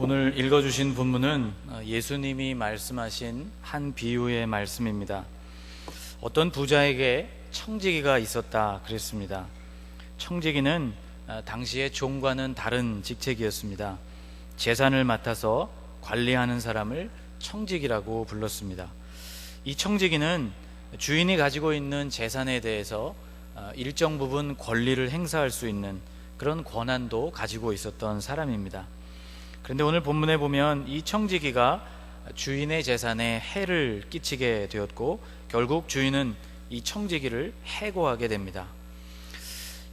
오늘 읽어주신 본문은 예수님이 말씀하신 한 비유의 말씀입니다. 어떤 부자에게 청지기가 있었다 그랬습니다. 청지기는 당시의 종과는 다른 직책이었습니다. 재산을 맡아서 관리하는 사람을 청지기라고 불렀습니다. 이 청지기는 주인이 가지고 있는 재산에 대해서 일정 부분 권리를 행사할 수 있는 그런 권한도 가지고 있었던 사람입니다. 그런데 오늘 본문에 보면 이 청지기가 주인의 재산에 해를 끼치게 되었고 결국 주인은 이 청지기를 해고하게 됩니다.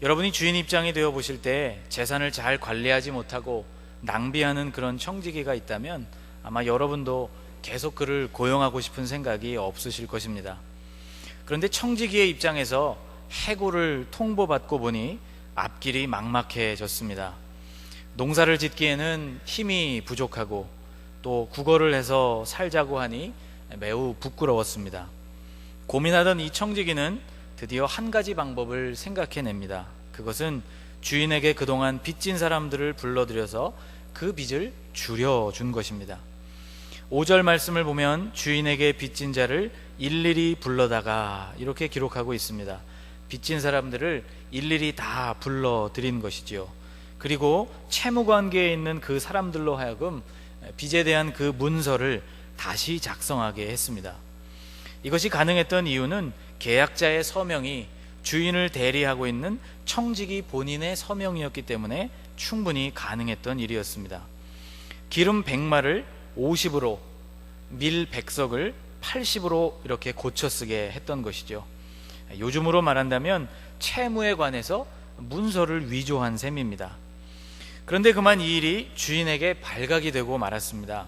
여러분이 주인 입장이 되어 보실 때 재산을 잘 관리하지 못하고 낭비하는 그런 청지기가 있다면 아마 여러분도 계속 그를 고용하고 싶은 생각이 없으실 것입니다. 그런데 청지기의 입장에서 해고를 통보받고 보니 앞길이 막막해졌습니다. 농사를 짓기에는 힘이 부족하고 또 국어를 해서 살자고 하니 매우 부끄러웠습니다. 고민하던 이 청지기는 드디어 한 가지 방법을 생각해냅니다. 그것은 주인에게 그동안 빚진 사람들을 불러들여서 그 빚을 줄여준 것입니다. 5절 말씀을 보면 주인에게 빚진 자를 일일이 불러다가 이렇게 기록하고 있습니다. 빚진 사람들을 일일이 다 불러들인 것이지요. 그리고 채무관계에 있는 그 사람들로 하여금 빚에 대한 그 문서를 다시 작성하게 했습니다. 이것이 가능했던 이유는 계약자의 서명이 주인을 대리하고 있는 청지기 본인의 서명이었기 때문에 충분히 가능했던 일이었습니다. 기름 100마를 50으로, 밀 100석을 80으로 이렇게 고쳐 쓰게 했던 것이죠. 요즘으로 말한다면 채무에 관해서 문서를 위조한 셈입니다. 그런데 그만 이 일이 주인에게 발각이 되고 말았습니다.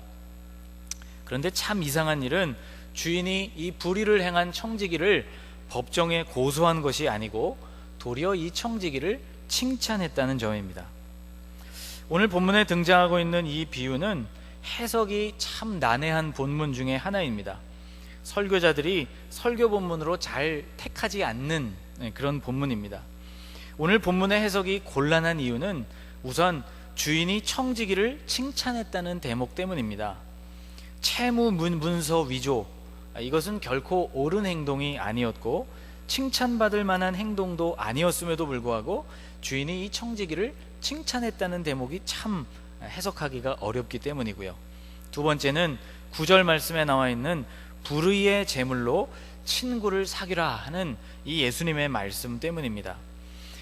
그런데 참 이상한 일은 주인이 이 불의를 행한 청지기를 법정에 고소한 것이 아니고 도리어 이 청지기를 칭찬했다는 점입니다. 오늘 본문에 등장하고 있는 이 비유는 해석이 참 난해한 본문 중에 하나입니다. 설교자들이 설교 본문으로 잘 택하지 않는 그런 본문입니다. 오늘 본문의 해석이 곤란한 이유는 우선 주인이 청지기를 칭찬했다는 대목 때문입니다. 채무 문서 위조, 이것은 결코 옳은 행동이 아니었고 칭찬받을 만한 행동도 아니었음에도 불구하고 주인이 이 청지기를 칭찬했다는 대목이 참 해석하기가 어렵기 때문이고요. 두 번째는 9절 말씀에 나와 있는 불의의 제물로 친구를 사귀라 하는 이 예수님의 말씀 때문입니다.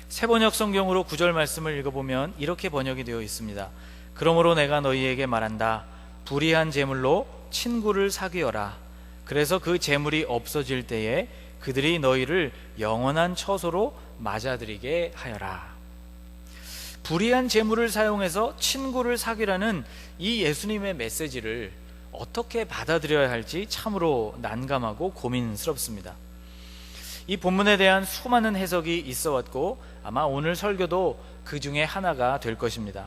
새번역 성경으로 9절 말씀을 읽어보면 이렇게 번역이 되어 있습니다. 그러므로 내가 너희에게 말한다. 불의한 제물로 친구를 사귀어라. 그래서 그 제물이 없어질 때에 그들이 너희를 영원한 처소로 맞아들이게 하여라. 불의한 제물을 사용해서 친구를 사귀라는 이 예수님의 메시지를 어떻게 받아들여야 할지 참으로 난감하고 고민스럽습니다. 이 본문에 대한 수많은 해석이 있어 왔고 아마 오늘 설교도 그 중에 하나가 될 것입니다.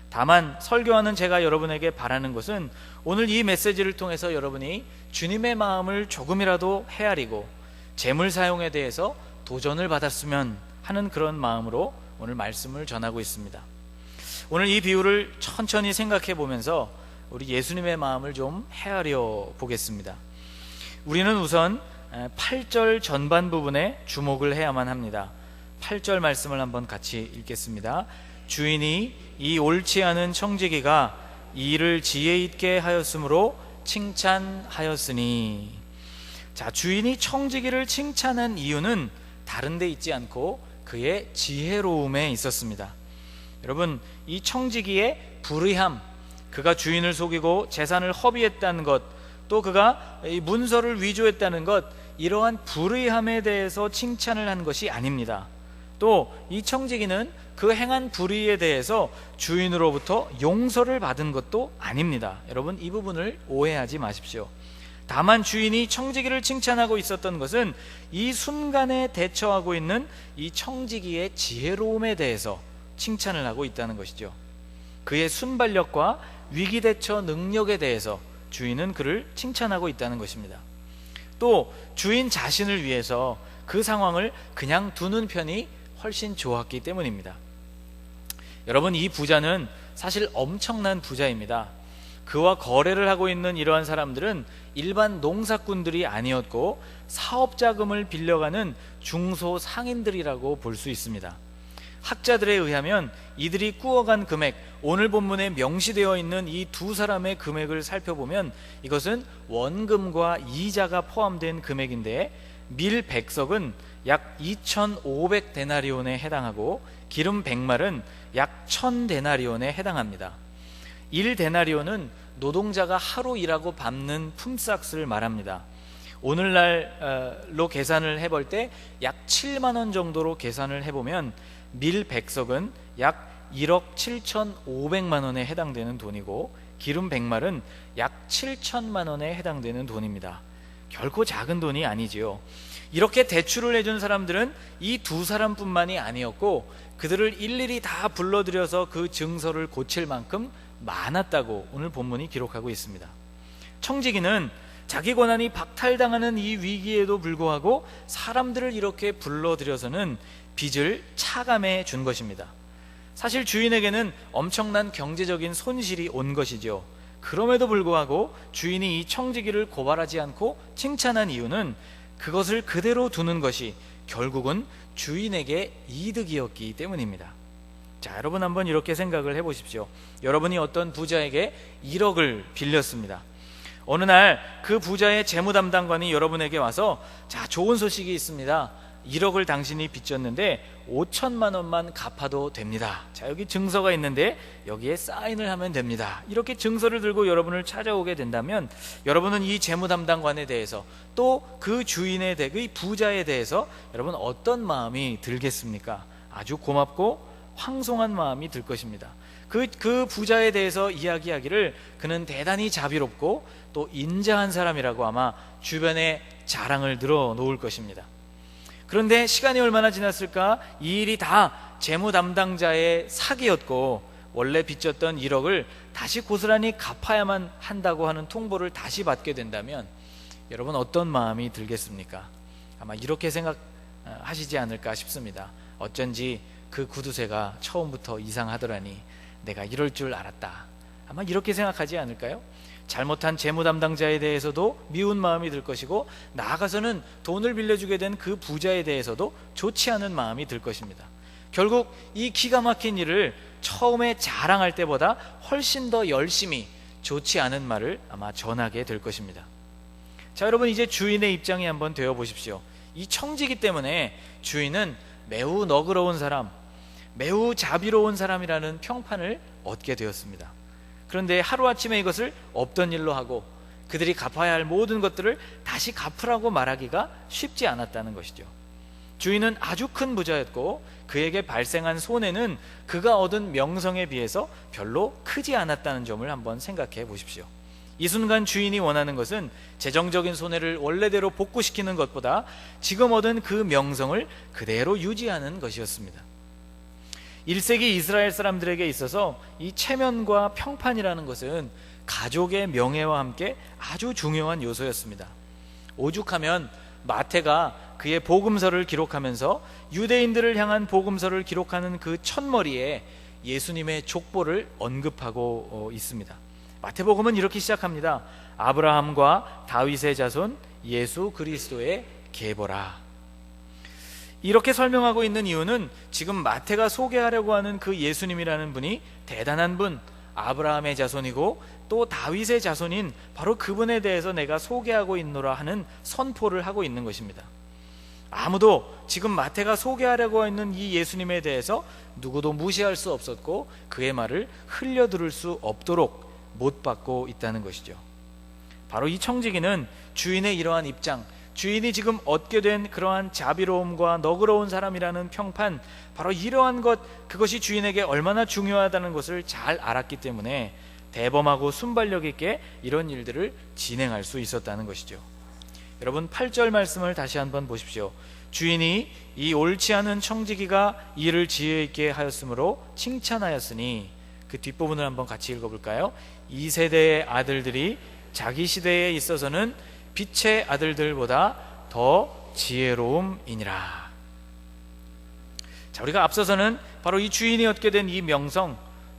다만 설교하는 제가 여러분에게 바라는 것은 오늘 이 메시지를 통해서 여러분이 주님의 마음을 조금이라도 헤아리고 재물 사용에 대해서 도전을 받았으면 하는 그런 마음으로 오늘 말씀을 전하고 있습니다. 오늘 이 비유를 천천히 생각해 보면서 우리 예수님의 마음을 좀 헤아려 보겠습니다. 우리는 우선 8절 전반 부분에 주목을 해야만 합니다. 8절 말씀을 한번 같이 읽겠습니다. 주인이 이 옳지 않은 청지기가 이 일을 지혜 있게 하였으므로 칭찬하였으니. 자, 주인이 청지기를 칭찬한 이유는 다른 데 있지 않고 그의 지혜로움에 있었습니다. 여러분, 이 청지기의 불의함, 그가 주인을 속이고 재산을 허비했다는 것, 또 그가 이 문서를 위조했다는 것, 이러한 불의함에 대해서 칭찬을 한 것이 아닙니다. 또 이 청지기는 그 행한 불의에 대해서 주인으로부터 용서를 받은 것도 아닙니다. 여러분, 이 부분을 오해하지 마십시오. 다만 주인이 청지기를 칭찬하고 있었던 것은 이 순간에 대처하고 있는 이 청지기의 지혜로움에 대해서 칭찬을 하고 있다는 것이죠. 그의 순발력과 위기대처 능력에 대해서 주인은 그를 칭찬하고 있다는 것입니다. 또 주인 자신을 위해서 그 상황을 그냥 두는 편이 훨씬 좋았기 때문입니다. 여러분, 이 부자는 사실 엄청난 부자입니다. 그와 거래를 하고 있는 이러한 사람들은 일반 농사꾼들이 아니었고 사업 자금을 빌려가는 중소상인들이라고 볼 수 있습니다. 학자들에 의하면 이들이 꾸어간 금액, 오늘 본문에 명시되어 있는 이 두 사람의 금액을 살펴보면 이것은 원금과 이자가 포함된 금액인데, 밀 100석은 약 2,500데나리온에 해당하고 기름 100말은 약 1,000데나리온에 해당합니다. 1데나리온은 노동자가 하루 일하고 밟는 품삯을 말합니다. 오늘날로 계산을 해볼 때 약 7만 원 정도로 계산을 해보면 밀 100석은 약 1억 7,500만 원에 해당되는 돈이고 기름 100말은 약 7천만 원에 해당되는 돈입니다. 결코 작은 돈이 아니지요. 이렇게 대출을 해준 사람들은 이 두 사람뿐만이 아니었고 그들을 일일이 다 불러들여서 그 증서를 고칠 만큼 많았다고 오늘 본문이 기록하고 있습니다. 청지기는 자기 권한이 박탈당하는 이 위기에도 불구하고 사람들을 이렇게 불러들여서는 빚을 차감해 준 것입니다. 사실 주인에게는 엄청난 경제적인 손실이 온 것이죠. 그럼에도 불구하고 주인이 이 청지기를 고발하지 않고 칭찬한 이유는 그것을 그대로 두는 것이 결국은 주인에게 이득이었기 때문입니다. 자, 여러분 한번 이렇게 생각을 해보십시오. 여러분이 어떤 부자에게 1억을 빌렸습니다. 어느 날 그 부자의 재무담당관이 여러분에게 와서, 자, 좋은 소식이 있습니다. 1억을 당신이 빚졌는데 5천만 원만 갚아도 됩니다. 자, 여기 증서가 있는데 여기에 사인을 하면 됩니다. 이렇게 증서를 들고 여러분을 찾아오게 된다면 여러분은 이 재무담당관에 대해서 또 그 주인에 대해, 그 부자에 대해서 여러분 어떤 마음이 들겠습니까? 아주 고맙고 황송한 마음이 들 것입니다. 그 부자에 대해서 이야기하기를 그는 대단히 자비롭고 또 인자한 사람이라고 아마 주변에 자랑을 늘어놓을 것입니다. 그런데 시간이 얼마나 지났을까? 이 일이 다 재무 담당자의 사기였고 원래 빚졌던 1억을 다시 고스란히 갚아야만 한다고 하는 통보를 다시 받게 된다면 여러분 어떤 마음이 들겠습니까? 아마 이렇게 생각하시지 않을까 싶습니다. 어쩐지 그 구두쇠가 처음부터 이상하더라니 내가 이럴 줄 알았다. 아마 이렇게 생각하지 않을까요? 잘못한 재무 담당자에 대해서도 미운 마음이 들 것이고 나아가서는 돈을 빌려주게 된 그 부자에 대해서도 좋지 않은 마음이 들 것입니다. 결국 이 기가 막힌 일을 처음에 자랑할 때보다 훨씬 더 열심히 좋지 않은 말을 아마 전하게 될 것입니다. 자, 여러분 이제 주인의 입장에 한번 되어 보십시오. 이 청지기 때문에 주인은 매우 너그러운 사람, 매우 자비로운 사람이라는 평판을 얻게 되었습니다. 그런데 하루아침에 이것을 없던 일로 하고 그들이 갚아야 할 모든 것들을 다시 갚으라고 말하기가 쉽지 않았다는 것이죠. 주인은 아주 큰 부자였고 그에게 발생한 손해는 그가 얻은 명성에 비해서 별로 크지 않았다는 점을 한번 생각해 보십시오. 이 순간 주인이 원하는 것은 재정적인 손해를 원래대로 복구시키는 것보다 지금 얻은 그 명성을 그대로 유지하는 것이었습니다. 1세기 이스라엘 사람들에게 있어서 이 체면과 평판이라는 것은 가족의 명예와 함께 아주 중요한 요소였습니다. 오죽하면 마태가 그의 복음서를 기록하면서 유대인들을 향한 복음서를 기록하는 그 첫머리에 예수님의 족보를 언급하고 있습니다. 마태복음은 이렇게 시작합니다. 아브라함과 다윗의 자손 예수 그리스도의 계보라. 이렇게 설명하고 있는 이유는 지금 마태가 소개하려고 하는 그 예수님이라는 분이 대단한 분, 아브라함의 자손이고 또 다윗의 자손인 바로 그분에 대해서 내가 소개하고 있노라 하는 선포를 하고 있는 것입니다. 아무도 지금 마태가 소개하려고 있는 이 예수님에 대해서 누구도 무시할 수 없었고 그의 말을 흘려들을 수 없도록 못 받고 있다는 것이죠. 바로 이 청지기는 주인의 이러한 입장, 주인이 지금 얻게 된 그러한 자비로움과 너그러운 사람이라는 평판, 바로 이러한 것, 그것이 주인에게 얼마나 중요하다는 것을 잘 알았기 때문에 대범하고 순발력 있게 이런 일들을 진행할 수 있었다는 것이죠. 여러분 8절 말씀을 다시 한번 보십시오. 주인이 이 옳지 않은 청지기가 일을 지혜 있게 하였으므로 칭찬하였으니, 그 뒷부분을 한번 같이 읽어볼까요? 이 세대의 아들들이 자기 시대에 있어서는 빛의 아들들보다 더 지혜로움이니라. 자, 우리가 앞서서는 바로 이 주인이 얻게 된 이 명성,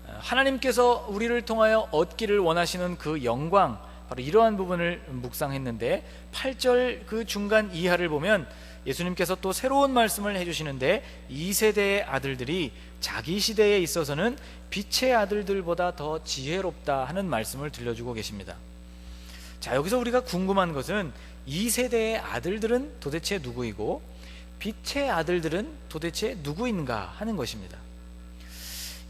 하나님께서 우리를 통하여 얻기를 원하시는 그 영광, 바로 이러한 부분을 묵상했는데 8절 그 중간 이하를 보면 예수님께서 또 새로운 말씀을 해주시는데, 이 세대의 아들들이 자기 시대에 있어서는 빛의 아들들보다 더 지혜롭다 하는 말씀을 들려주고 계십니다. 자, 여기서 우리가 궁금한 것은 이 세대의 아들들은 도대체 누구이고 빛의 아들들은 도대체 누구인가 하는 것입니다.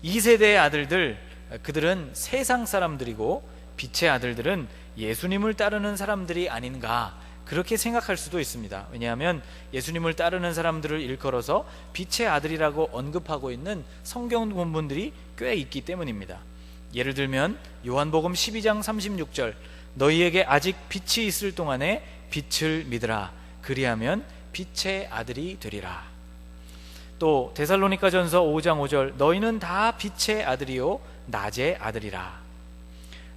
이 세대의 아들들, 그들은 세상 사람들이고 빛의 아들들은 예수님을 따르는 사람들이 아닌가, 그렇게 생각할 수도 있습니다. 왜냐하면 예수님을 따르는 사람들을 일컬어서 빛의 아들이라고 언급하고 있는 성경 본문들이 꽤 있기 때문입니다. 예를 들면 요한복음 12장 36절, 너희에게 아직 빛이 있을 동안에 빛을 믿으라, 그리하면 빛의 아들이 되리라. 또 데살로니가전서 5장 5절, 너희는 다 빛의 아들이요 낮의 아들이라.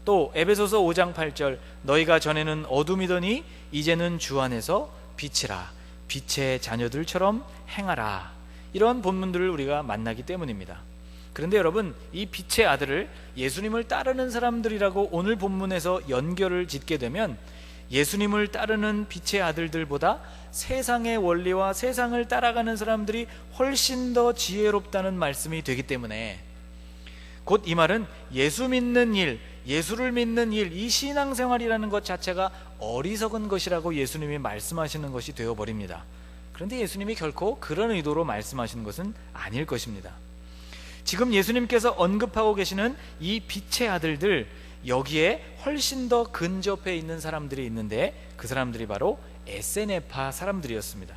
또 에베소서 5장 8절, 너희가 전에는 어둠이더니 이제는 주 안에서 빛이라, 빛의 자녀들처럼 행하라. 이런 본문들을 우리가 만나기 때문입니다. 그런데 여러분, 이 빛의 아들을 예수님을 따르는 사람들이라고 오늘 본문에서 연결을 짓게 되면 예수님을 따르는 빛의 아들들보다 세상의 원리와 세상을 따라가는 사람들이 훨씬 더 지혜롭다는 말씀이 되기 때문에, 곧 이 말은 예수 믿는 일, 예수를 믿는 일, 이 신앙생활이라는 것 자체가 어리석은 것이라고 예수님이 말씀하시는 것이 되어버립니다. 그런데 예수님이 결코 그런 의도로 말씀하시는 것은 아닐 것입니다. 지금 예수님께서 언급하고 계시는 이 빛의 아들들, 여기에 훨씬 더 근접해 있는 사람들이 있는데 그 사람들이 바로 에세네파 사람들이었습니다.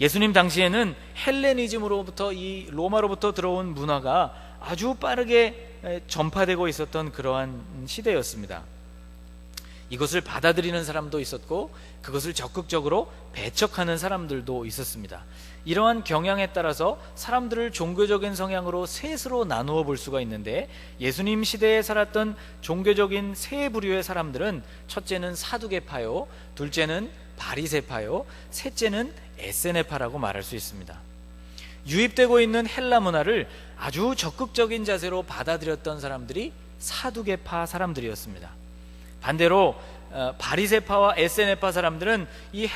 예수님 당시에는 헬레니즘으로부터, 이 로마로부터 들어온 문화가 아주 빠르게 전파되고 있었던 그러한 시대였습니다. 이것을 받아들이는 사람도 있었고 그것을 적극적으로 배척하는 사람들도 있었습니다. 이러한 경향에 따라서 사람들을 종교적인 성향으로 셋으로 나누어 볼 수가 있는데, 예수님 시대에 살았던 종교적인 세 부류의 사람들은, 첫째는 사두개파요, 둘째는 바리새파요, 셋째는 에세네파라고 말할 수 있습니다. 유입되고 있는 헬라 문화를 아주 적극적인 자세로 받아들였던 사람들이 사두개파 사람들이었습니다. 반대로 바리새파와 에세네파 사람들은 이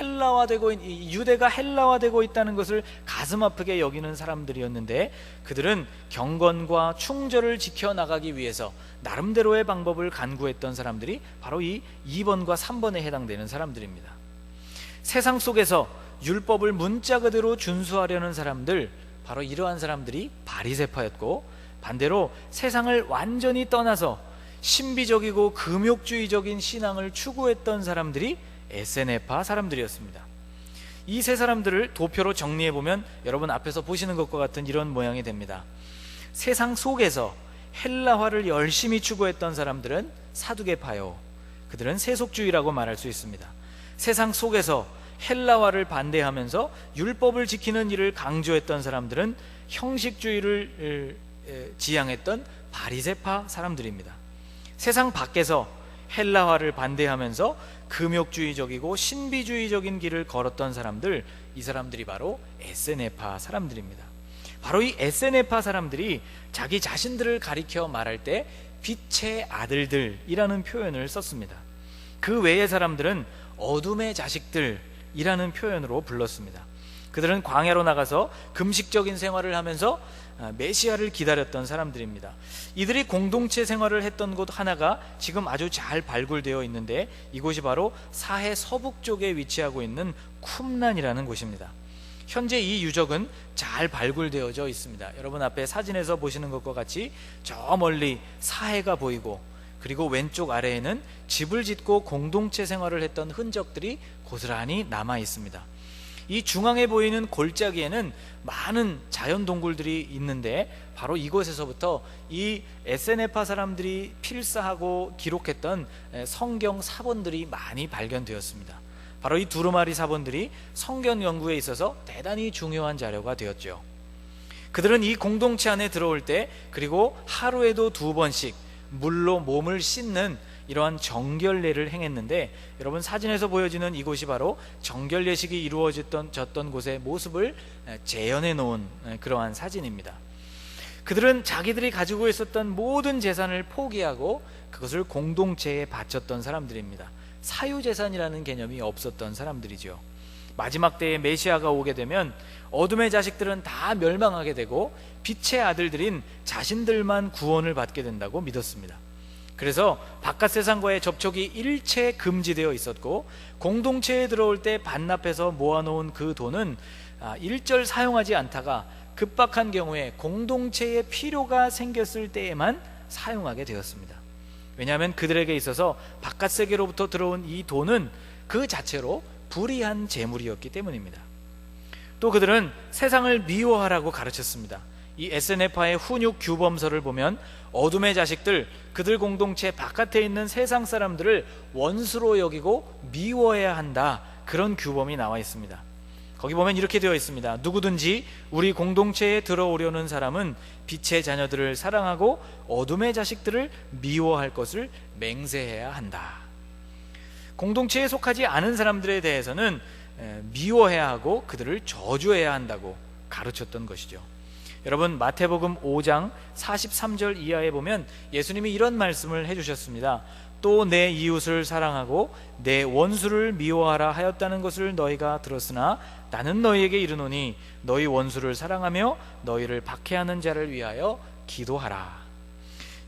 유대가 헬라화되고 있다는 것을 가슴 아프게 여기는 사람들이었는데, 그들은 경건과 충절을 지켜나가기 위해서 나름대로의 방법을 간구했던 사람들이 바로 이 2번과 3번에 해당되는 사람들입니다. 세상 속에서 율법을 문자 그대로 준수하려는 사람들, 바로 이러한 사람들이 바리새파였고, 반대로 세상을 완전히 떠나서 신비적이고 금욕주의적인 신앙을 추구했던 사람들이 에세네파 사람들이었습니다. 이 세 사람들을 도표로 정리해보면 여러분 앞에서 보시는 것과 같은 이런 모양이 됩니다. 세상 속에서 헬라화를 열심히 추구했던 사람들은 사두개파요, 그들은 세속주의라고 말할 수 있습니다. 세상 속에서 헬라화를 반대하면서 율법을 지키는 일을 강조했던 사람들은 형식주의를 지향했던 바리새파 사람들입니다. 세상 밖에서 헬라화를 반대하면서 금욕주의적이고 신비주의적인 길을 걸었던 사람들, 이 사람들이 바로 에세네파 사람들입니다. 바로 이 에세네파 사람들이 자기 자신들을 가리켜 말할 때 빛의 아들들이라는 표현을 썼습니다. 그 외의 사람들은 어둠의 자식들이라는 표현으로 불렀습니다. 그들은 광야로 나가서 금식적인 생활을 하면서 메시아를 기다렸던 사람들입니다. 이들이 공동체 생활을 했던 곳 하나가 지금 아주 잘 발굴되어 있는데, 이곳이 바로 사해 서북 쪽에 위치하고 있는 쿰란이라는 곳입니다. 현재 이 유적은 잘 발굴되어져 있습니다. 여러분 앞에 사진에서 보시는 것과 같이 저 멀리 사해가 보이고, 그리고 왼쪽 아래에는 집을 짓고 공동체 생활을 했던 흔적들이 고스란히 남아 있습니다. 이 중앙에 보이는 골짜기에는 많은 자연동굴들이 있는데, 바로 이곳에서부터 이 에세네파 사람들이 필사하고 기록했던 성경 사본들이 많이 발견되었습니다. 바로 이 두루마리 사본들이 성경 연구에 있어서 대단히 중요한 자료가 되었죠. 그들은 이 공동체 안에 들어올 때, 그리고 하루에도 2번씩 물로 몸을 씻는 이러한 정결례를 행했는데, 여러분 사진에서 보여지는 이곳이 바로 정결례식이 이루어졌던 곳의 모습을 재현해 놓은 그러한 사진입니다. 그들은 자기들이 가지고 있었던 모든 재산을 포기하고 그것을 공동체에 바쳤던 사람들입니다. 사유재산이라는 개념이 없었던 사람들이죠. 마지막 때에 메시아가 오게 되면 어둠의 자식들은 다 멸망하게 되고 빛의 아들들인 자신들만 구원을 받게 된다고 믿었습니다. 그래서 바깥 세상과의 접촉이 일체 금지되어 있었고, 공동체에 들어올 때 반납해서 모아놓은 그 돈은 일절 사용하지 않다가 급박한 경우에 공동체에 필요가 생겼을 때에만 사용하게 되었습니다. 왜냐하면 그들에게 있어서 바깥 세계로부터 들어온 이 돈은 그 자체로 불의한 재물이었기 때문입니다. 또 그들은 세상을 미워하라고 가르쳤습니다. 이 에스네파의 훈육 규범서를 보면 어둠의 자식들, 그들 공동체 바깥에 있는 세상 사람들을 원수로 여기고 미워해야 한다, 그런 규범이 나와 있습니다. 거기 보면 이렇게 되어 있습니다. 누구든지 우리 공동체에 들어오려는 사람은 빛의 자녀들을 사랑하고 어둠의 자식들을 미워할 것을 맹세해야 한다. 공동체에 속하지 않은 사람들에 대해서는 미워해야 하고 그들을 저주해야 한다고 가르쳤던 것이죠. 여러분, 마태복음 5장 43절 이하에 보면 예수님이 이런 말씀을 해주셨습니다. 또 내 이웃을 사랑하고 내 원수를 미워하라 하였다는 것을 너희가 들었으나 나는 너희에게 이르노니 너희 원수를 사랑하며 너희를 박해하는 자를 위하여 기도하라.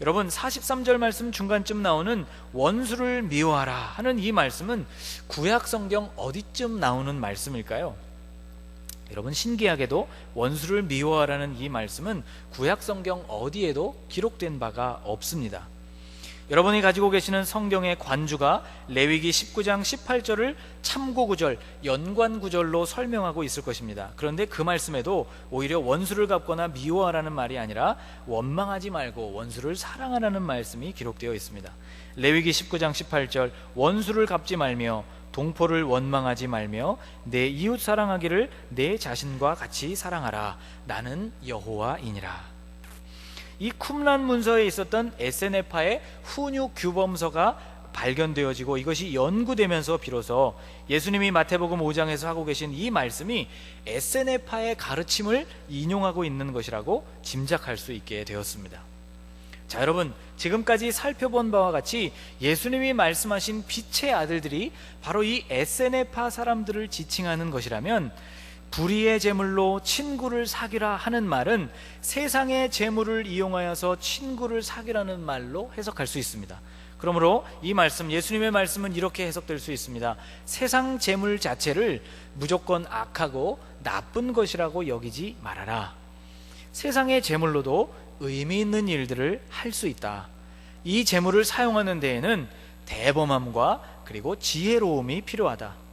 여러분, 43절 말씀 중간쯤 나오는 원수를 미워하라 하는 이 말씀은 구약 성경 어디쯤 나오는 말씀일까요? 여러분, 신기하게도 원수를 미워하라는 이 말씀은 구약 성경 어디에도 기록된 바가 없습니다. 여러분이 가지고 계시는 성경의 관주가 레위기 19장 18절을 참고구절, 연관구절로 설명하고 있을 것입니다. 그런데 그 말씀에도 오히려 원수를 갚거나 미워하라는 말이 아니라 원망하지 말고 원수를 사랑하라는 말씀이 기록되어 있습니다. 레위기 19장 18절, 원수를 갚지 말며 동포를 원망하지 말며 내 이웃 사랑하기를 내 자신과 같이 사랑하라. 나는 여호와이니라. 이 쿰란 문서에 있었던 에스네파의 훈육 규범서가 발견되어지고 이것이 연구되면서 비로소 예수님이 마태복음 5장에서 하고 계신 이 말씀이 에스네파의 가르침을 인용하고 있는 것이라고 짐작할 수 있게 되었습니다. 자, 여러분, 지금까지 살펴본 바와 같이 예수님이 말씀하신 빛의 아들들이 바로 이 에스네파 사람들을 지칭하는 것이라면, 불의의 재물로 친구를 사귀라 하는 말은 세상의 재물을 이용하여서 친구를 사귀라는 말로 해석할 수 있습니다. 그러므로 이 말씀, 예수님의 말씀은 이렇게 해석될 수 있습니다. 세상 재물 자체를 무조건 악하고 나쁜 것이라고 여기지 말아라. 세상의 재물로도 의미 있는 일들을 할 수 있다. 이 재물을 사용하는 데에는 대범함과 그리고 지혜로움이 필요하다.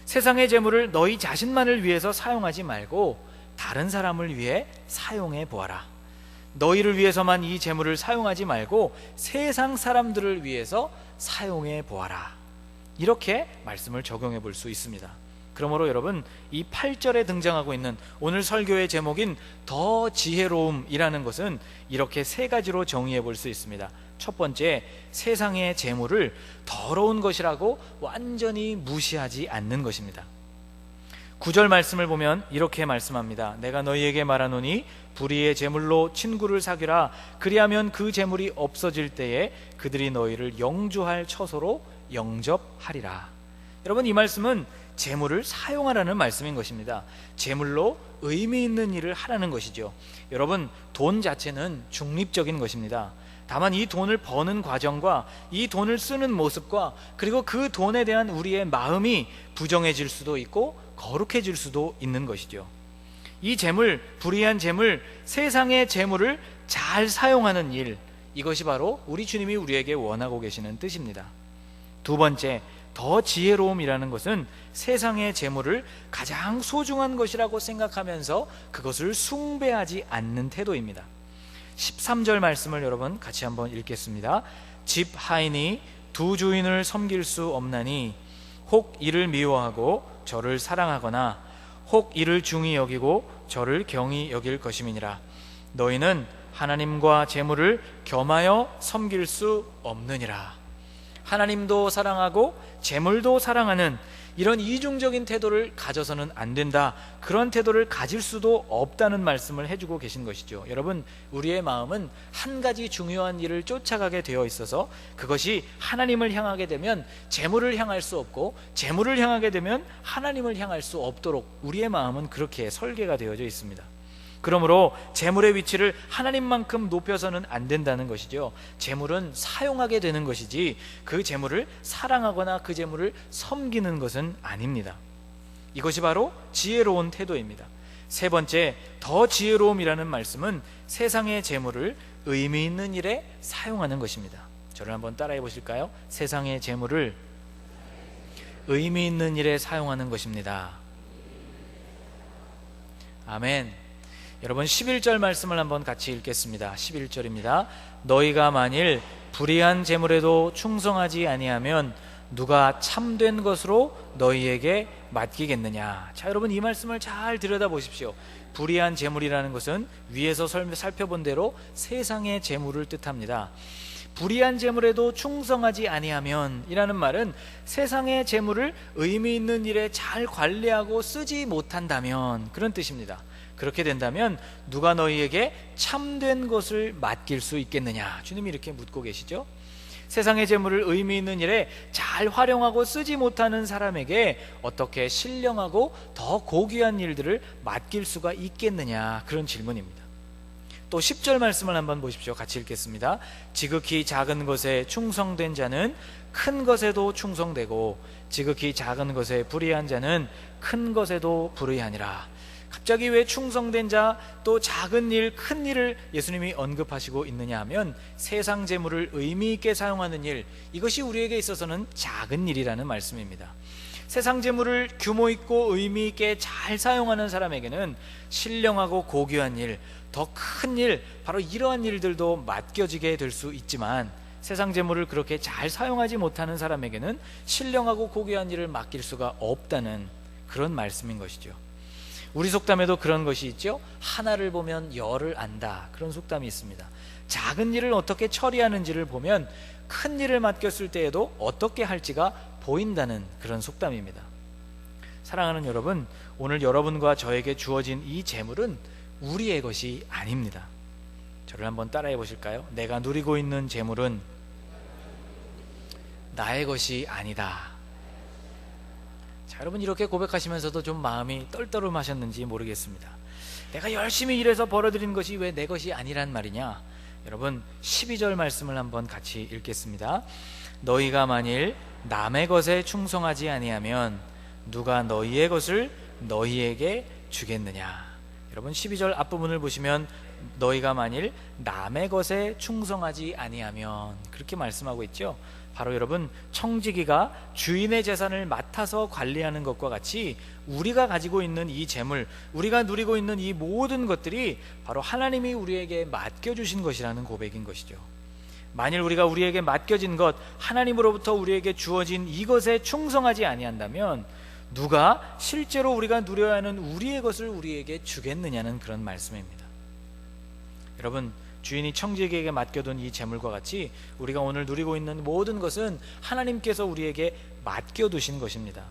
세상의 재물을 너희 자신만을 위해서 사용하지 말고 다른 사람을 위해 사용해 보아라. 너희를 위해서만 이 재물을 사용하지 말고 세상 사람들을 위해서 사용해 보아라. 이렇게 말씀을 적용해 볼 수 있습니다. 그러므로 여러분, 이 8절에 등장하고 있는 오늘 설교의 제목인 더 지혜로움이라는 것은 이렇게 세 가지로 정의해 볼 수 있습니다. 첫 번째, 세상의 재물을 더러운 것이라고 완전히 무시하지 않는 것입니다. 9절 말씀을 보면 이렇게 말씀합니다. 내가 너희에게 말하노니 불의의 재물로 친구를 사귀라. 그리하면 그 재물이 없어질 때에 그들이 너희를 영주할 처소로 영접하리라. 여러분, 이 말씀은 재물을 사용하라는 말씀인 것입니다. 재물로 의미 있는 일을 하라는 것이죠. 여러분, 돈 자체는 중립적인 것입니다. 다만 이 돈을 버는 과정과 이 돈을 쓰는 모습과 그리고 그 돈에 대한 우리의 마음이 부정해질 수도 있고 거룩해질 수도 있는 것이죠. 이 재물, 불의한 재물, 세상의 재물을 잘 사용하는 일, 이것이 바로 우리 주님이 우리에게 원하고 계시는 뜻입니다. 두 번째, 더 지혜로움이라는 것은 세상의 재물을 가장 소중한 것이라고 생각하면서 그것을 숭배하지 않는 태도입니다. 13절 말씀을 여러분 같이 한번 읽겠습니다. 집 하인이 두 주인을 섬길 수 없나니 혹 이를 미워하고 저를 사랑하거나 혹 이를 중히 여기고 저를 경히 여길 것임이니라. 너희는 하나님과 재물을 겸하여 섬길 수 없느니라. 하나님도 사랑하고 재물도 사랑하는 이런 이중적인 태도를 가져서는 안 된다, 그런 태도를 가질 수도 없다는 말씀을 해주고 계신 것이죠. 여러분, 우리의 마음은 한 가지 중요한 일을 쫓아가게 되어 있어서 그것이 하나님을 향하게 되면 재물을 향할 수 없고, 재물을 향하게 되면 하나님을 향할 수 없도록 우리의 마음은 그렇게 설계가 되어져 있습니다. 그러므로 재물의 위치를 하나님만큼 높여서는 안 된다는 것이죠. 재물은 사용하게 되는 것이지 그 재물을 사랑하거나 그 재물을 섬기는 것은 아닙니다. 이것이 바로 지혜로운 태도입니다. 세 번째, 더 지혜로움이라는 말씀은 세상의 재물을 의미 있는 일에 사용하는 것입니다. 저를 한번 따라해 보실까요? 세상의 재물을 의미 있는 일에 사용하는 것입니다. 아멘. 여러분, 11절 말씀을 한번 같이 읽겠습니다. 11절입니다. 너희가 만일 불의한 재물에도 충성하지 아니하면 누가 참된 것으로 너희에게 맡기겠느냐. 자, 여러분, 이 말씀을 잘 들여다보십시오. 불의한 재물이라는 것은 위에서 살펴본 대로 세상의 재물을 뜻합니다. 불의한 재물에도 충성하지 아니하면 이라는 말은 세상의 재물을 의미 있는 일에 잘 관리하고 쓰지 못한다면, 그런 뜻입니다. 그렇게 된다면 누가 너희에게 참된 것을 맡길 수 있겠느냐. 주님이 이렇게 묻고 계시죠. 세상의 재물을 의미 있는 일에 잘 활용하고 쓰지 못하는 사람에게 어떻게 신령하고 더 고귀한 일들을 맡길 수가 있겠느냐, 그런 질문입니다. 또 10절 말씀을 한번 보십시오. 같이 읽겠습니다. 지극히 작은 것에 충성된 자는 큰 것에도 충성되고 지극히 작은 것에 불의한 자는 큰 것에도 불의하니라. 갑자기 왜 충성된 자, 또 작은 일, 큰 일을 예수님이 언급하시고 있느냐 하면 세상 재물을 의미 있게 사용하는 일, 이것이 우리에게 있어서는 작은 일이라는 말씀입니다. 세상 재물을 규모 있고 의미 있게 잘 사용하는 사람에게는 신령하고 고귀한 일, 더 큰 일, 바로 이러한 일들도 맡겨지게 될 수 있지만 세상 재물을 그렇게 잘 사용하지 못하는 사람에게는 신령하고 고귀한 일을 맡길 수가 없다는 그런 말씀인 것이죠. 우리 속담에도 그런 것이 있죠. 하나를 보면 열을 안다, 그런 속담이 있습니다. 작은 일을 어떻게 처리하는지를 보면 큰 일을 맡겼을 때에도 어떻게 할지가 보인다는 그런 속담입니다. 사랑하는 여러분, 오늘 여러분과 저에게 주어진 이 재물은 우리의 것이 아닙니다. 저를 한번 따라해 보실까요? 내가 누리고 있는 재물은 나의 것이 아니다. 자, 여러분, 이렇게 고백하시면서도 좀 마음이 떨떠름하셨는지 모르겠습니다. 내가 열심히 일해서 벌어들인 것이 왜 내 것이 아니란 말이냐. 여러분, 12절 말씀을 한번 같이 읽겠습니다. 너희가 만일 남의 것에 충성하지 아니하면 누가 너희의 것을 너희에게 주겠느냐. 여러분, 12절 앞부분을 보시면 너희가 만일 남의 것에 충성하지 아니하면, 그렇게 말씀하고 있죠. 바로 여러분, 청지기가 주인의 재산을 맡아서 관리하는 것과 같이 우리가 가지고 있는 이 재물, 우리가 누리고 있는 이 모든 것들이 바로 하나님이 우리에게 맡겨주신 것이라는 고백인 것이죠. 만일 우리가 우리에게 맡겨진 것, 하나님으로부터 우리에게 주어진 이것에 충성하지 아니한다면 누가 실제로 우리가 누려야 하는 우리의 것을 우리에게 주겠느냐는 그런 말씀입니다. 여러분, 주인이 청지기에게 맡겨둔 이 재물과 같이 우리가 오늘 누리고 있는 모든 것은 하나님께서 우리에게 맡겨두신 것입니다.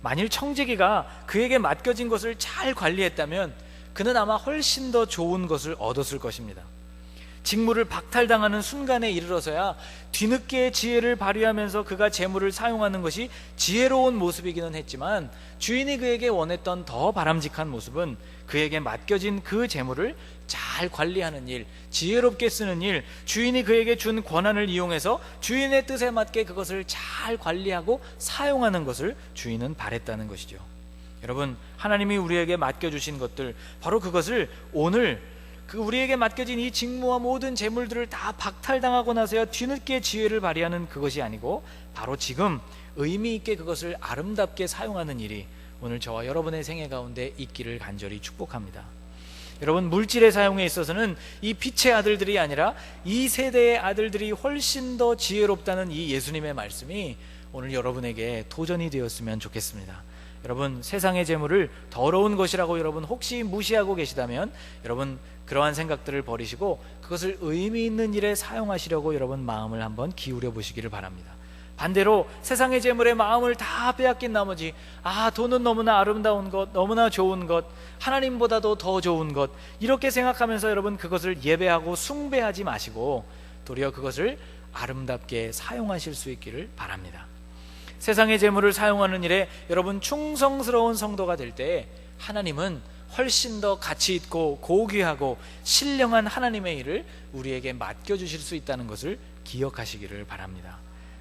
만일 청지기가 그에게 맡겨진 것을 잘 관리했다면 그는 아마 훨씬 더 좋은 것을 얻었을 것입니다. 직무를 박탈당하는 순간에 이르러서야 뒤늦게 지혜를 발휘하면서 그가 재물을 사용하는 것이 지혜로운 모습이기는 했지만, 주인이 그에게 원했던 더 바람직한 모습은 그에게 맡겨진 그 재물을 잘 관리하는 일, 지혜롭게 쓰는 일, 주인이 그에게 준 권한을 이용해서 주인의 뜻에 맞게 그것을 잘 관리하고 사용하는 것을 주인은 바랬다는 것이죠. 여러분, 하나님이 우리에게 맡겨주신 것들, 바로 그것을 오늘 우리에게 맡겨진 이 직무와 모든 재물들을 다 박탈당하고 나서야 뒤늦게 지혜를 발휘하는 그것이 아니고, 바로 지금 의미 있게 그것을 아름답게 사용하는 일이 오늘 저와 여러분의 생애 가운데 있기를 간절히 축복합니다. 여러분, 물질의 사용에 있어서는 이 빛의 아들들이 아니라 이 세대의 아들들이 훨씬 더 지혜롭다는 이 예수님의 말씀이 오늘 여러분에게 도전이 되었으면 좋겠습니다. 여러분, 세상의 재물을 더러운 것이라고 여러분 혹시 무시하고 계시다면 여러분 그러한 생각들을 버리시고 그것을 의미 있는 일에 사용하시려고 여러분 마음을 한번 기울여 보시기를 바랍니다. 반대로 세상의 재물에 마음을 다 빼앗긴 나머지 돈은 너무나 아름다운 것, 너무나 좋은 것, 하나님보다도 더 좋은 것, 이렇게 생각하면서 여러분 그것을 예배하고 숭배하지 마시고 도리어 그것을 아름답게 사용하실 수 있기를 바랍니다. 세상의 재물을 사용하는 일에 여러분 충성스러운 성도가 될 때 하나님은 훨씬 더 가치 있고 고귀하고 신령한 하나님의 일을 우리에게 맡겨주실 수 있다는 것을 기억하시기를 바랍니다.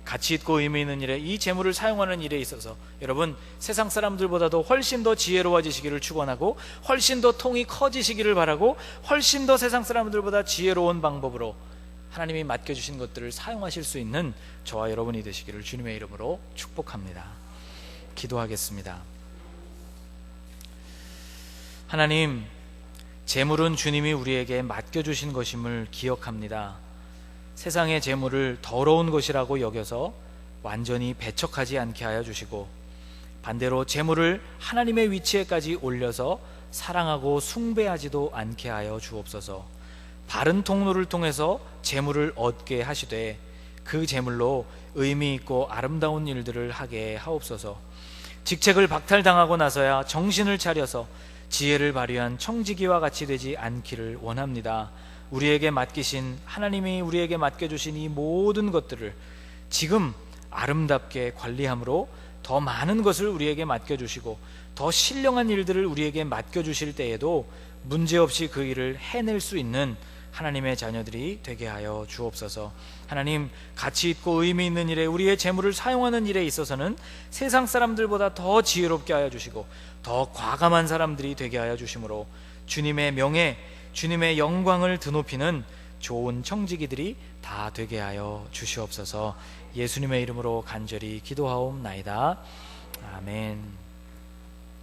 가치 있고 의미 있는 일에, 이 재물을 사용하는 일에 있어서 여러분 세상 사람들보다도 훨씬 더 지혜로워지시기를 축원하고 훨씬 더 통이 커지시기를 바라고 훨씬 더 세상 사람들보다 지혜로운 방법으로 하나님이 맡겨주신 것들을 사용하실 수 있는 저와 여러분이 되시기를 주님의 이름으로 축복합니다. 기도하겠습니다. 하나님, 재물은 주님이 우리에게 맡겨주신 것임을 기억합니다. 세상의 재물을 더러운 것이라고 여겨서 완전히 배척하지 않게 하여 주시고, 반대로 재물을 하나님의 위치에까지 올려서 사랑하고 숭배하지도 않게 하여 주옵소서. 바른 통로를 통해서 재물을 얻게 하시되 그 재물로 의미 있고 아름다운 일들을 하게 하옵소서. 직책을 박탈당하고 나서야 정신을 차려서 지혜를 발휘한 청지기와 같이 되지 않기를 원합니다. 우리에게 맡기신, 하나님이 우리에게 맡겨주신 이 모든 것들을 지금 아름답게 관리함으로 더 많은 것을 우리에게 맡겨주시고 더 신령한 일들을 우리에게 맡겨주실 때에도 문제없이 그 일을 해낼 수 있는 하나님의 자녀들이 되게 하여 주옵소서. 하나님, 가치 있고 의미 있는 일에, 우리의 재물을 사용하는 일에 있어서는 세상 사람들보다 더 지혜롭게 하여 주시고 더 과감한 사람들이 되게 하여 주심으로 주님의 명예, 주님의 영광을 드높이는 좋은 청지기들이 다 되게 하여 주시옵소서. 예수님의 이름으로 간절히 기도하옵나이다. 아멘.